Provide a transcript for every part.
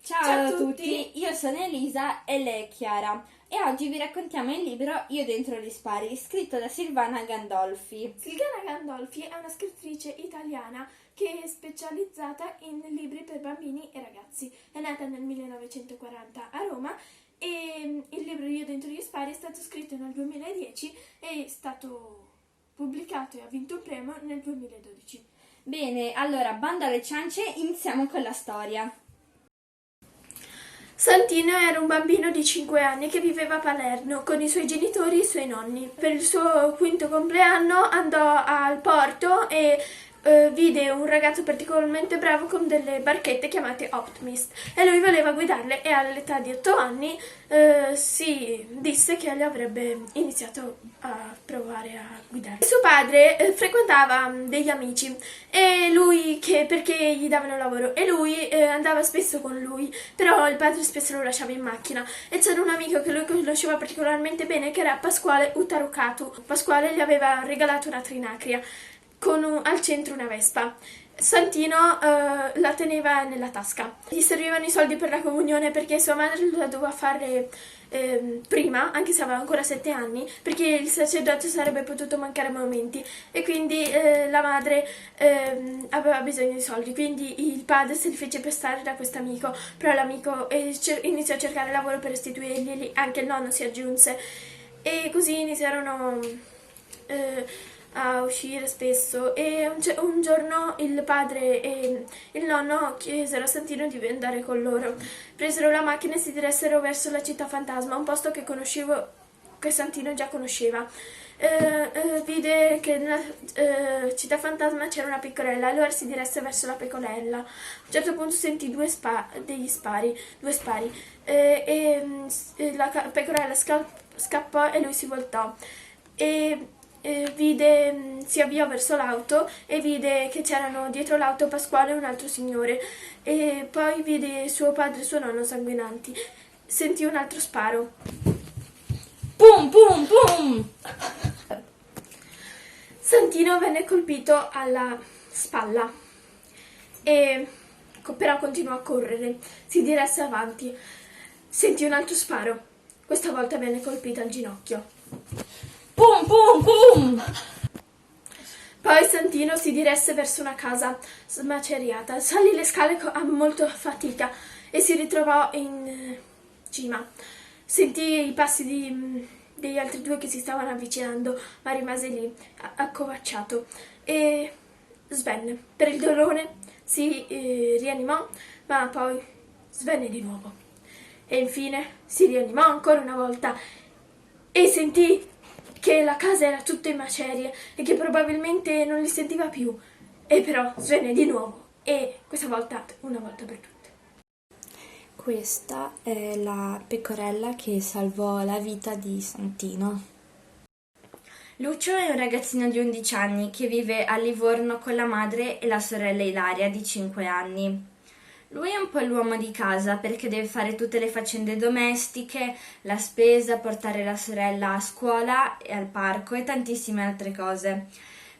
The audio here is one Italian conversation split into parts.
Ciao Ciao a a tutti. tutti, io sono Elisa e lei è Chiara e oggi vi raccontiamo il libro Io dentro gli spari, scritto da Silvana Gandolfi. Silvana Gandolfi è una scrittrice italiana che è specializzata in libri per bambini e ragazzi. È nata nel 1940 a Roma e il libro Io dentro gli spari è stato scritto nel 2010 e è stato pubblicato e ha vinto un premio nel 2012. Bene, allora, bando alle ciance, iniziamo con la storia. Santino era un bambino di 5 anni che viveva a Palermo con i suoi genitori e i suoi nonni. Per il suo quinto compleanno andò al porto e vide un ragazzo particolarmente bravo con delle barchette chiamate Optimist e lui voleva guidarle e all'età di 8 anni si disse che gli avrebbe iniziato a provare a guidare. Suo padre frequentava degli amici e lui perché gli davano lavoro e lui andava spesso con lui, però il padre spesso lo lasciava in macchina e c'era un amico che lui conosceva particolarmente bene che era Pasquale Utarucatu. Pasquale gli aveva regalato una trinacria con al centro una vespa. Santino la teneva nella tasca. Gli servivano i soldi per la comunione perché sua madre la doveva fare prima, anche se aveva ancora 7 anni, perché il sacerdote sarebbe potuto mancare a momenti e quindi la madre aveva bisogno di soldi, quindi il padre se li fece prestare da questo amico, però l'amico iniziò a cercare lavoro per restituirglieli, anche il nonno si aggiunse e così iniziarono a uscire spesso e un giorno il padre e il nonno chiesero a Santino di andare con loro. Presero la macchina e si diressero verso la città fantasma, un posto che Santino già conosceva. Vide che nella città fantasma c'era una pecorella, allora si diresse verso la pecorella. A un certo punto sentì due spari, la pecorella scappò e lui si voltò e si avviò verso l'auto e vide che c'erano dietro l'auto Pasquale e un altro signore e poi vide suo padre e suo nonno sanguinanti. Sentì un altro sparo. Pum pum pum! Santino venne colpito alla spalla e però continuò a correre. Si diresse avanti. Sentì un altro sparo. Questa volta venne colpito al ginocchio. Pum pum pum! Poi Santino si diresse verso una casa smaceriata, salì le scale a molta fatica e si ritrovò in cima. Sentì i passi degli altri due che si stavano avvicinando, ma rimase lì, accovacciato, e svenne. Per il dolore si rianimò, ma poi svenne di nuovo. E infine si rianimò ancora una volta e sentì che la casa era tutta in macerie e che probabilmente non li sentiva più. E però svenne di nuovo e questa volta una volta per tutte. Questa è la pecorella che salvò la vita di Santino. Lucio è un ragazzino di 11 anni che vive a Livorno con la madre e la sorella Ilaria di 5 anni. Lui è un po' l'uomo di casa perché deve fare tutte le faccende domestiche, la spesa, portare la sorella a scuola e al parco e tantissime altre cose.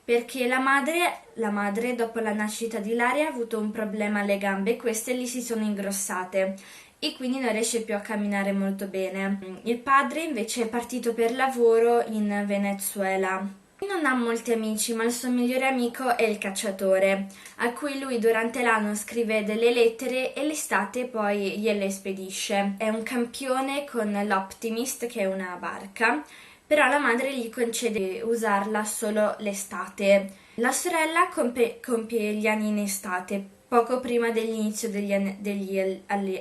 Perché la madre dopo la nascita di Ilaria ha avuto un problema alle gambe e queste gli si sono ingrossate e quindi non riesce più a camminare molto bene. Il padre invece è partito per lavoro in Venezuela. Non ha molti amici, ma il suo migliore amico è il cacciatore, a cui lui durante l'anno scrive delle lettere e l'estate poi gliele spedisce. È un campione con l'Optimist, che è una barca, però la madre gli concede usarla solo l'estate. La sorella compie gli anni in estate, poco prima dell'inizio degli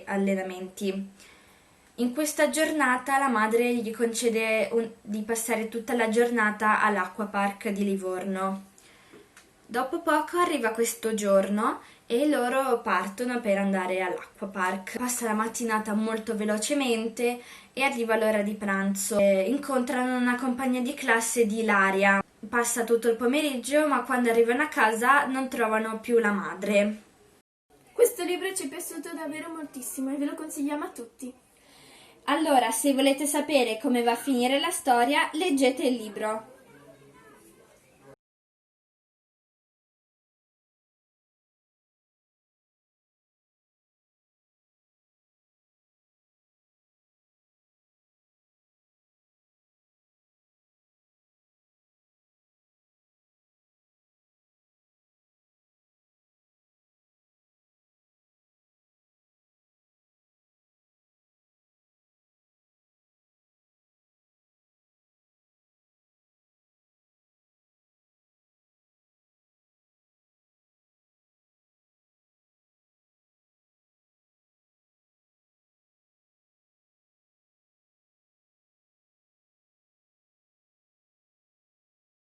allenamenti. In questa giornata la madre gli concede di passare tutta la giornata all'Acquapark di Livorno. Dopo poco arriva questo giorno e loro partono per andare all'Acquapark. Passa la mattinata molto velocemente e arriva l'ora di pranzo. Incontrano una compagna di classe di Ilaria. Passa tutto il pomeriggio, ma quando arrivano a casa non trovano più la madre. Questo libro ci è piaciuto davvero moltissimo e ve lo consigliamo a tutti. Allora, se volete sapere come va a finire la storia, leggete il libro.